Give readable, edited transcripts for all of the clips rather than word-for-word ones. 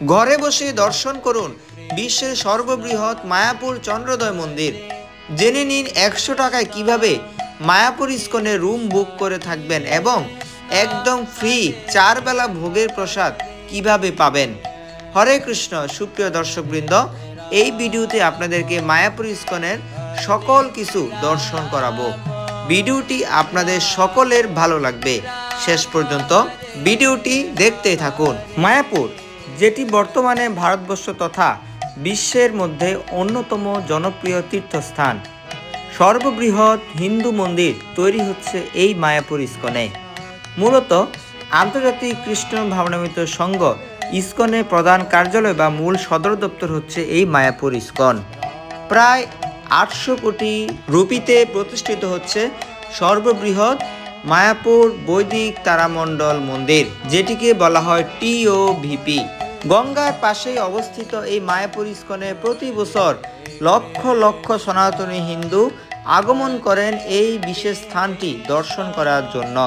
ঘরে বসে দর্শন করুন বিশ্বের সর্ববৃহৎ মায়াপুর চন্দ্রোদয় মন্দির। জেনে নিন 100 টাকায় কিভাবে মায়াপুর ইস্কনে রুম বুক করে থাকবেন এবং একদম ফ্রি 4 বেলা ভোগের প্রসাদ কিভাবে পাবেন। হরে কৃষ্ণ। সুপ্রিয় দর্শকবৃন্দ, এই ভিডিওতে আপনাদেরকে মায়াপুর ইস্কনের সকল কিছু দর্শন করাবো। ভিডিওটি আপনাদের সকলের ভালো লাগবে, শেষ পর্যন্ত ভিডিওটি দেখতে থাকুন। মায়াপুর, যেটি বর্তমানে ভারতবর্ষ তথা বিশ্বের মধ্যে অন্যতম জনপ্রিয় তীর্থস্থান, সর্ববৃহৎ হিন্দু মন্দির তৈরি হচ্ছে এই মায়াপুর ইস্কনে। মূলত আন্তর্জাতিক কৃষ্ণ ভাবনামৃত সংঘ ইস্কনের প্রধান কার্যালয় বা মূল সদর দপ্তর হচ্ছে এই মায়াপুর ইস্কন। প্রায় 800 কোটি রুপিতে প্রতিষ্ঠিত হচ্ছে সর্ববৃহৎ মায়াপুর বৈদিক তারামণ্ডল মন্দির, যেটিকে বলা হয় TOVP। গঙ্গার পাশেই অবস্থিত এই মায়াপুর ইস্কনে প্রতি বছর লক্ষ লক্ষ সনাতনী হিন্দু আগমন করেন এই বিশেষ স্থানটি দর্শন করার জন্য।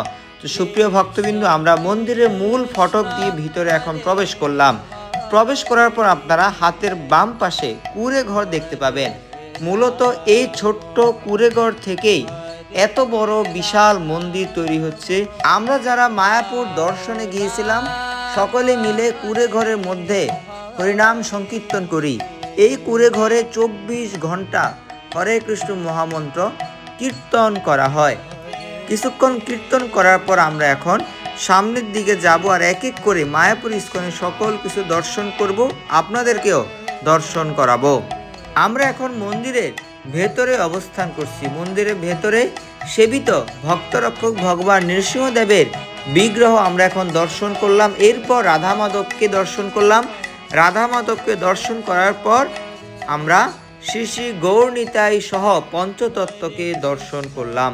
তো সুপ্রিয় ভক্তবিন্দু, আমরা মন্দিরের মূল ফটক দিয়ে ভিতরে এখন প্রবেশ করলাম। প্রবেশ করার পর আপনারা হাতের বাম পাশে কুঁড়ে ঘর দেখতে পাবেন। মূলত এই ছোট্ট কুঁড়ে ঘর থেকেই এত বড় বিশাল মন্দির তৈরি হচ্ছে। আমরা যারা মায়াপুর দর্শনে গিয়েছিলাম সকলে মিলে কুঁড়ে ঘরের মধ্যে হরিনাম সংকীর্তন করি। এই কুঁড়ে ঘরে 24 ঘন্টা হরে কৃষ্ণ মহামন্ত্র কীর্তন করা হয়। কিছুক্ষণ কীর্তন করার পর আমরা এখন সামনের দিকে যাব আর এক এক করে মায়াপুর ইস্কনের সকল কিছু দর্শন করব, আপনাদেরকেও দর্শন করাবো। আমরা এখন মন্দিরের ভেতরে অবস্থান করছি। মন্দিরের ভেতরে সেবিত ভক্তরক্ষক ভগবান নৃসিংহদেবের বিগ্রহ আমরা এখন দর্শন করলাম। এরপর রাধা মাধবকে দর্শন করলাম। রাধা মাধবকে দর্শন করার পর আমরা শ্রী শ্রী গৌরনিতাই সহ পঞ্চতত্ত্বকে দর্শন করলাম।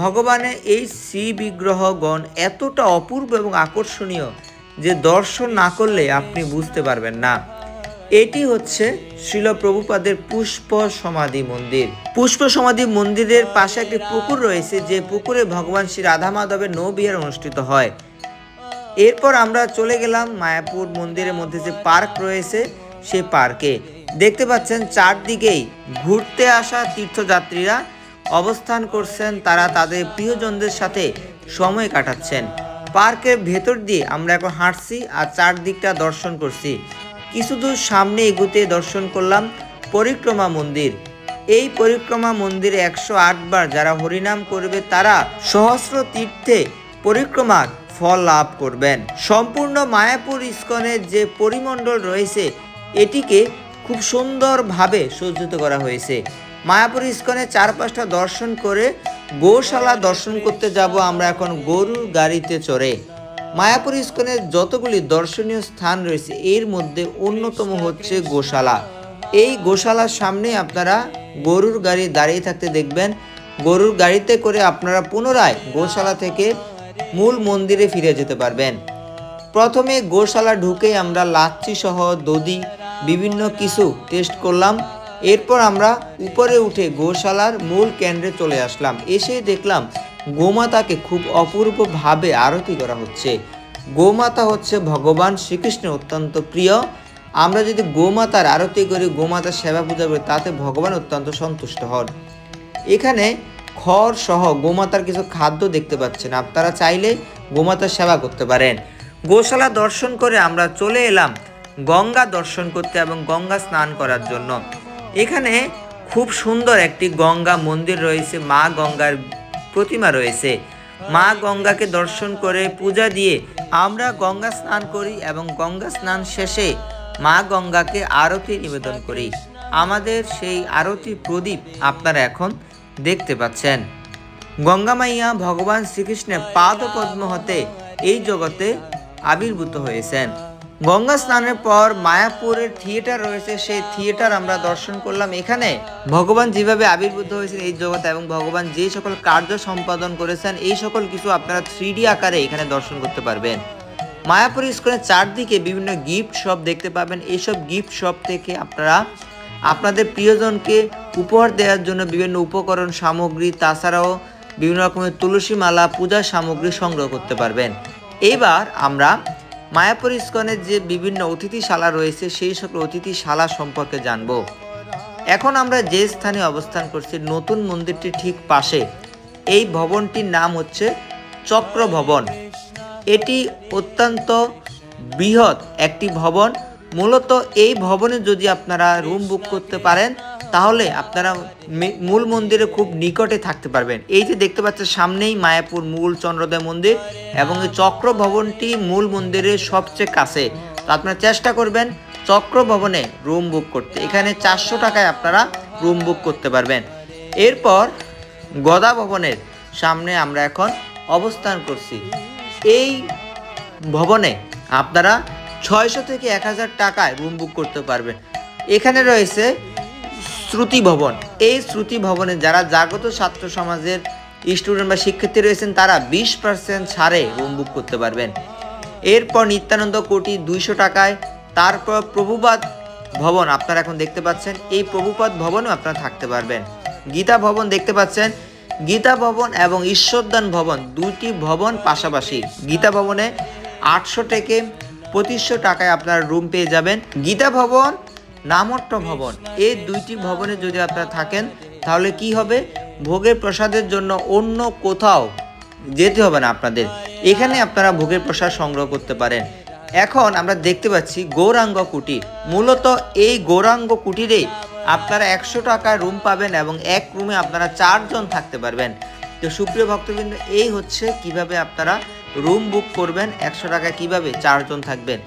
ভগবানের এই শ্রী বিগ্রহগণ এতটা অপূর্ব এবং আকর্ষণীয় যে দর্শন না করলে আপনি বুঝতে পারবেন না। এটি হচ্ছে শ্রীল প্রভুপাদের পুষ্প সমাধি মন্দির। পুষ্প সমাধি মন্দিরের পাশে একটি পুকুর রয়েছে, যে পুকুরে ভগবান শ্রী রাধা মাধবের নৌবিহার অনুষ্ঠিত হয়। এরপর আমরা চলে গেলাম মায়াপুর মন্দিরের মধ্যে যে পার্ক রয়েছে সেই পার্কে। দেখতে পাচ্ছেন চারদিকেই ঘুরতে আসা তীর্থযাত্রীরা অবস্থান করছেন, তারা তাদের প্রিয়জনদের সাথে সময় কাটাচ্ছেন। পার্কের ভেতর দিয়ে আমরা এখন হাঁটছি আর চারদিকটা দর্শন করছি। কিছু দূর সামনে এগুতে দর্শন করলাম পরিক্রমা মন্দির। এই পরিক্রমা মন্দিরে 108 বার যারা হরিনাম করবে তারা সহস্র তীর্থে পরিক্রমার ফল লাভ করবেন। সম্পূর্ণ মায়াপুর ইস্কনের যে পরিমণ্ডল রয়েছে এটিকে খুব সুন্দরভাবে সজ্জিত করা হয়েছে। মায়াপুর ইস্কনের চারপাশটা দর্শন করে গোশালা দর্শন করতে যাব আমরা এখন গরুর গাড়িতে চড়ে। মায়াপুর ইস্কনের যতগুলি দর্শনীয় স্থান রয়েছে এর মধ্যে অন্যতম হচ্ছে গোশালা। এই গোশালার সামনে আপনারা গরুর গাড়ি দাঁড়িয়ে থাকতে দেখবেন। গরুর গাড়িতে করে আপনারা পুনরায় গোশালা থেকে মূল মন্দিরে ফিরে যেতে পারবেন। প্রথমে গোশালা ঢুকেই আমরা লাচ্ছি সহ দধি বিভিন্ন কিছু টেস্ট করলাম। এরপর আমরা উপরে উঠে গোশালার মূল কেন্দ্রে চলে আসলাম। এসে দেখলাম গোমাতাকে খুব অপূর্বভাবে আরতি করা হচ্ছে। গোমাতা হচ্ছে ভগবান শ্রীকৃষ্ণের অত্যন্ত প্রিয়। আমরা যদি গোমাতার আরতি করি, গোমাতার সেবা পূজা করি, তাতে ভগবান অত্যন্ত সন্তুষ্ট হন। এখানে খড় সহ গোমাতার কিছু খাদ্য দেখতে পাচ্ছেন, আপনারা চাইলে গোমাতার সেবা করতে পারেন। গোশালা দর্শন করে আমরা চলে এলাম গঙ্গা দর্শন করতে এবং গঙ্গা স্নান করার জন্য। এখানে খুব সুন্দর একটি গঙ্গা মন্দির রয়েছে, মা গঙ্গার প্রতিমা রয়েছে। মা গঙ্গাকে দর্শন করে পূজা দিয়ে আমরা গঙ্গা স্নান করি এবং গঙ্গা স্নান শেষে মা গঙ্গাকে আরতি নিবেদন করি। আমাদের সেই আরতি প্রদীপ আপনারা এখন দেখতে পাচ্ছেন। গঙ্গা মাইয়া ভগবান শ্রীকৃষ্ণের পাদপদ্ম হতে এই জগতে আবির্ভূত হয়েছেন। গঙ্গা স্নানের পর মায়াপুরের থিয়েটার রয়েছে, সেই থিয়েটার আমরা দর্শন করলাম। এখানে ভগবান যেভাবে আবির্ভূত হয়েছেন এই জগতে এবং ভগবান যে সকল কার্য সম্পাদন করেছেন এই সকল কিছু আপনারা 3D আকারে এখানে দর্শন করতে পারবেন। মায়াপুর ইস্কনের চারদিকে বিভিন্ন গিফট শপ দেখতে পাবেন। এইসব গিফট শপ থেকে আপনারা আপনাদের প্রিয়জনকে উপহার দেওয়ার জন্য বিভিন্ন উপকরণ সামগ্রী, তাছাড়াও বিভিন্ন রকমের তুলসী মালা, পূজার সামগ্রী সংগ্রহ করতে পারবেন। এবার আমরা মায়াপুর ইস্কনের যে বিভিন্ন অতিথিশালা রয়েছে সেই সকল অতিথিশালা সম্পর্কে জানব। এখন আমরা যে স্থানে অবস্থান করছি নতুন মন্দিরটি ঠিক পাশে, এই ভবনটির নাম হচ্ছে চক্র ভবন। এটি অত্যন্ত বৃহৎ একটি ভবন। মূলত এই ভবনে যদি আপনারা রুম বুক করতে পারেন তাহলে আপনারা মূল মন্দিরে খুব নিকটে থাকতে পারবেন। এই যে দেখতে পাচ্ছেন সামনেই মায়াপুর মূল চন্দ্রোদয় মন্দির এবং এই চক্র ভবনটি মূল মন্দিরের সবচেয়ে কাছে। তো আপনারা চেষ্টা করবেন চক্র ভবনে রুম বুক করতে। এখানে 400 টাকায় আপনারা রুম বুক করতে পারবেন। এরপর গদা ভবনের সামনে আমরা এখন অবস্থান করছি। এই ভবনে আপনারা 600 থেকে 1000 টাকায় রুম বুক করতে পারবেন। এখানে রয়েছে শ্রুতি ভবন। এই শ্রুতি ভবনে যারা জাগত ছাত্র সমাজের স্টুডেন্ট বা শিক্ষার্থী রয়েছেন তারা 20% ছাড়ে রুম বুক করতে পারবেন। এরপর নিত্যানন্দ কোটি 200 টাকায়। তারপর প্রভুপাদ ভবন আপনারা এখন দেখতে পাচ্ছেন, এই প্রভুপাদ ভবনেও আপনারা থাকতে পারবেন। গীতা ভবন দেখতে পাচ্ছেন, গীতা ভবন এবং ঈশ্বরদান ভবন দুটি ভবন পাশাপাশি। গীতা ভবনে 800 থেকে 2500 টাকায় আপনারা রুম পেয়ে যাবেন। গীতা ভবন, নামট্ট ভবন, এই দুইটি ভবনে যদি আপনারা থাকেন তাহলে কি হবে, ভোগের প্রসাদের জন্য অন্য কোথাও যেতে হবে না আপনাদের, এখানে আপনারা ভোগের প্রসাদ সংগ্রহ করতে পারেন। এখন আমরা দেখতে পাচ্ছি গৌরাঙ্গ কুটির। মূলত এই গৌরাঙ্গ কুটিরে আপনারা 100 টাকায় রুম পাবেন এবং এক রুমে আপনারা 4 জন থাকতে পারবেন। তো সুপ্রিয় ভক্তবৃন্দ, এই হচ্ছে কিভাবে আপনারা রুম বুক করবেন, 100 টাকায় কিভাবে 4 জন থাকবেন।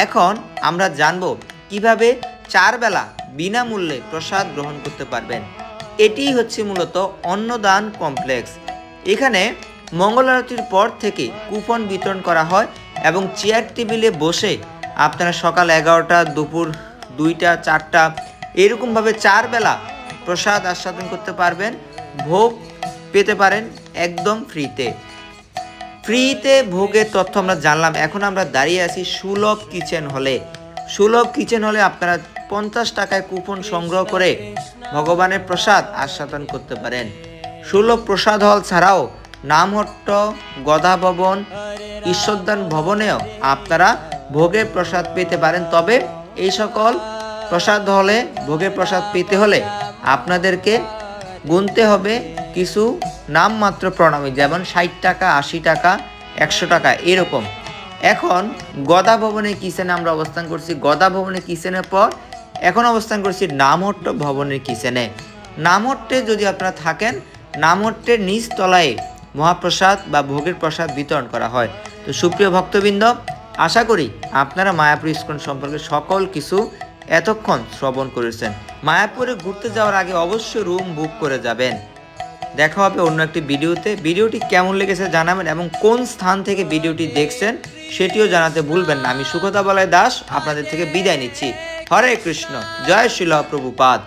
এখন আমরা জানবো কিভাবে 4 বেলা বিনামূল্যে প্রসাদ গ্রহণ করতে পারবেন। এটি হচ্ছে মূলত অন্নদান কমপ্লেক্স। এখানে মঙ্গল আরতির পর থেকে কুপন বিতরণ করা হয় এবং চেয়ার টেবিলে বসে আপনারা সকাল 11টা, দুপুর 2টা, 4টা এরকমভাবে 4 বেলা প্রসাদ আস্বাদন করতে পারবেন। ভোগ পেতে পারেন একদম ফ্রিতে। ফ্রিতে ভোগের তথ্য আমরা জানলাম। এখন আমরা দাঁড়িয়ে আছি সুলভ কিচেন হলে। সুলভ কিচেন হলে আপনারা 50 টাকায় কুপন সংগ্রহ করে ভগবানের প্রসাদ আস্বাদন করতে পারেন। সুলভ প্রসাদ হল ছাড়াও নামহট্ট, গদা ভবন, ঈশ্বরদান ভবনেও আপনারা ভোগের প্রসাদ পেতে পারেন। তবে এই সকল প্রসাদ হলে ভোগের প্রসাদ পেতে হলে আপনাদেরকে গুনতে হবে কিছু নামমাত্র প্রণামী, যেমন 60 টাকা, 80 টাকা, 100 টাকা এরকম। এখন গদা ভবনের কিচেনে আমরা অবস্থান করছি। গদা ভবনের কিচেনের পর এখন অবস্থান করছি নামহট্ট ভবনের কিচেনে। নামহট্টে যদি আপনারা থাকেন, নামহট্টের নিচ তলায় মহাপ্রসাদ বা ভোগের প্রসাদ বিতরণ করা হয়। তো সুপ্রিয় ভক্তবৃন্দ, আশা করি আপনারা মায়াপুর ইস্কন সম্পর্কে সকল কিছু এতক্ষণ শ্রবণ করেছেন। মায়াপুরে ঘুরতে যাওয়ার আগে অবশ্যই রুম বুক করে যাবেন। দেখা হবে অন্য একটি ভিডিওতে। ভিডিওটি কেমন লেগেছে জানাবেন এবং কোন স্থান থেকে ভিডিওটি দেখছেন সেটিও জানাতে ভুলবেন না। আমি সুখতা বলয় দাস আপনাদের থেকে বিদায় নিচ্ছি। হরে কৃষ্ণ, জয় শ্রীল প্রভুপাদ।